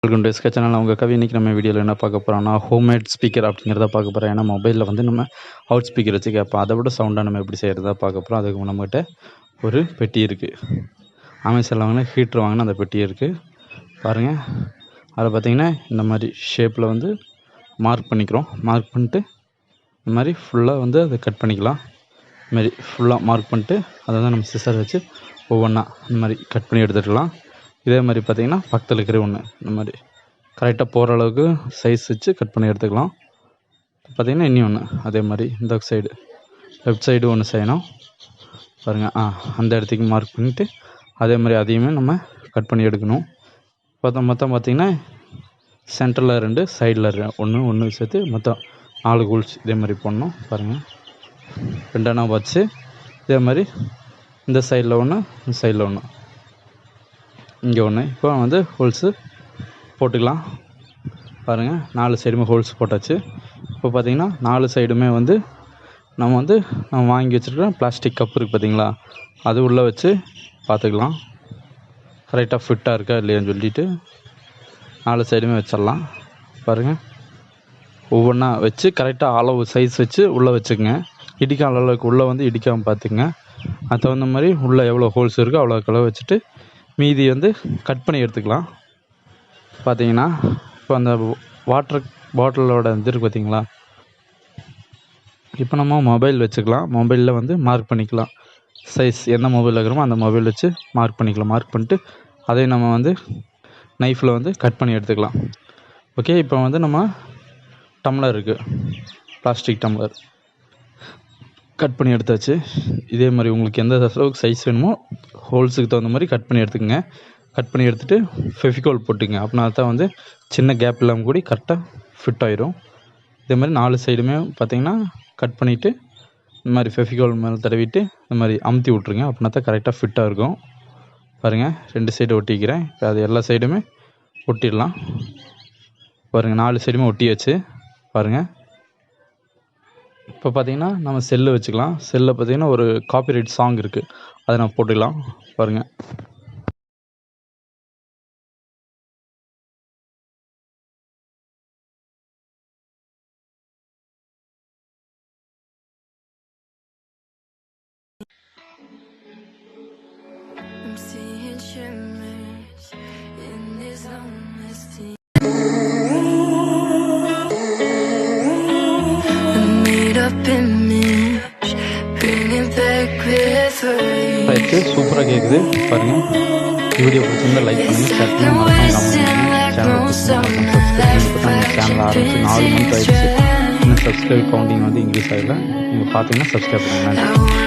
Welcome to SK channel. உங்கள் கவி இன்றைக்கி நம்ம வீடியோவில் என்ன பார்க்க போகிறோம்னா ஹோம்மேட் ஸ்பீக்கர் அப்படிங்கிறத பார்க்க போகிறோம். ஏன்னா மொபைலில் வந்து நம்ம அவுட் ஸ்பீக்கர் வச்சு கேட்போம். அதை விட சவுண்டாக நம்ம எப்படி செய்கிறதா பார்க்க போகிறோம். அதுக்கு நம்மகிட்ட ஒரு பெட்டி இருக்குது. அமேசானில் வாங்கினா ஹீட்ரு வாங்கினா அந்த பெட்டி இருக்குது பாருங்கள். அதில் பார்த்திங்கன்னா இந்த மாதிரி ஷேப்பில் வந்து மார்க் பண்ணிக்கிறோம். மார்க் பண்ணிட்டு இந்த மாதிரி ஃபுல்லாக வந்து அதை கட் பண்ணிக்கலாம். இதுமாதிரி ஃபுல்லாக மார்க் பண்ணிட்டு அதை வந்து நம்ம சிசர் வச்சு ஒவ்வொன்றா இந்த மாதிரி கட் பண்ணி எடுத்துக்கலாம். இதே மாதிரி பார்த்திங்கன்னா பக்கத்தில் இருக்கிற ஒன்று இந்த மாதிரி கரெக்டாக போகிற அளவுக்கு சைஸ் வச்சு கட் பண்ணி எடுத்துக்கலாம். பார்த்திங்கன்னா இன்னும் ஒன்று அதே மாதிரி இந்த சைடு லெஃப்ட் சைடு ஒன்று செய்யணும் பாருங்கள். அந்த இடத்துக்கு மார்க் பண்ணிவிட்டு அதே மாதிரி அதையுமே நம்ம கட் பண்ணி எடுக்கணும். மொத்தம் பார்த்திங்கன்னா சென்டரில் 2 சைடில் ஒன்று சேர்த்து மொத்தம் 4 ஹோல்ஸ் இதே மாதிரி போடணும் பாருங்கள். 2 வச்சு இதே மாதிரி இந்த சைடில் ஒன்று இந்த சைடில் ஒன்று இங்கே ஒன்று. இப்போ வந்து ஹோல்ஸு போட்டுக்கலாம் பாருங்கள். 4 சைடுமே ஹோல்ஸ் போட்டாச்சு. இப்போ பார்த்திங்கன்னா 4 சைடுமே வந்து நம்ம வாங்கி வச்சுருக்க பிளாஸ்டிக் கப் இருக்குது பார்த்திங்களா, அது உள்ளே வச்சு பார்த்துக்கலாம் கரெக்டாக ஃபிட்டாக இருக்கா இல்லையான்னு சொல்லிட்டு 4 சைடுமே வச்சிடலாம் பாருங்கள். ஒவ்வொன்றா வச்சு கரெக்டாக அளவு சைஸ் வச்சு உள்ளே வச்சுக்கோங்க. இடிக்காத அளவுக்கு உள்ளே வந்து இடிக்காமல் பார்த்துங்க. அது தகுந்த மாதிரி உள்ளே எவ்வளோ ஹோல்ஸ் இருக்கோ அவ்வளோ வச்சுட்டு மீதி வந்து கட் பண்ணி எடுத்துக்கலாம். பார்த்தீங்கன்னா இப்போ அந்த வாட்டர் பாட்டிலோட இது இருக்குது பார்த்திங்களா. இப்போ நம்ம மொபைல் வச்சுக்கலாம். மொபைலில் வந்து மார்க் பண்ணிக்கலாம். சைஸ் எந்த மொபைல் இருக்கிறோமோ அந்த மொபைல் வச்சு மார்க் பண்ணிக்கலாம். மார்க் பண்ணிட்டு அதை நம்ம வந்து நைஃப்பில் வந்து கட் பண்ணி எடுத்துக்கலாம். ஓகே, இப்போ வந்து நம்ம டம்ளர் இருக்குது, பிளாஸ்டிக் டம்ளர் கட் பண்ணி எடுத்தாச்சு. இதே மாதிரி உங்களுக்கு எந்த அளவுக்கு சைஸ் வேணுமோ ஹோல்ஸுக்கு தகுந்த மாதிரி கட் பண்ணி எடுத்துக்கங்க. கட் பண்ணி எடுத்துகிட்டு ஃபெவிகால் போட்டுங்க. அப்படின்னா தான் வந்து சின்ன கேப் இல்லாமல் கூடி கரெக்டாக ஃபிட் ஆயிரும். இதே மாதிரி 4 சைடுமே பார்த்திங்கன்னா கட் பண்ணிவிட்டு இந்த மாதிரி ஃபெவிகால் மேலே தடவிட்டு இந்த மாதிரி அமுத்தி விட்ருங்க. அப்படின்னா தான் கரெக்டாக ஃபிட்டாக இருக்கும் பாருங்கள். 2 சைடு ஒட்டிக்கிறேன். இப்போ அது எல்லா சைடுமே ஒட்டிடலாம் பாருங்கள். 4 சைடுமே ஒட்டியாச்சு பாருங்கள். இப்போ பார்த்திங்கன்னா நம்ம செல்லு வச்சுக்கலாம். செல்லில் பார்த்திங்கன்னா ஒரு காப்பிரைட் சாங் இருக்குது, அதை நம்ம போட்டுக்கலாம் பாருங்கள். சூப்பராக கேட்குது பாருங்கள். வீடியோ பிடிச்சிருந்தா லைக் பண்ணுங்கள், ஷேர் பண்ணுங்கள், மறக்காம சேனல் ஆரம்பிச்சு 4 மந்த் ஆயிடுச்சு. இன்னும் சப்ஸ்கிரைப் கவுண்டிங் வந்து இன்க்ரீஸ் ஆகலை. நீங்கள் பார்த்தீங்கன்னா சப்ஸ்கிரைப் பண்ணுங்கள்.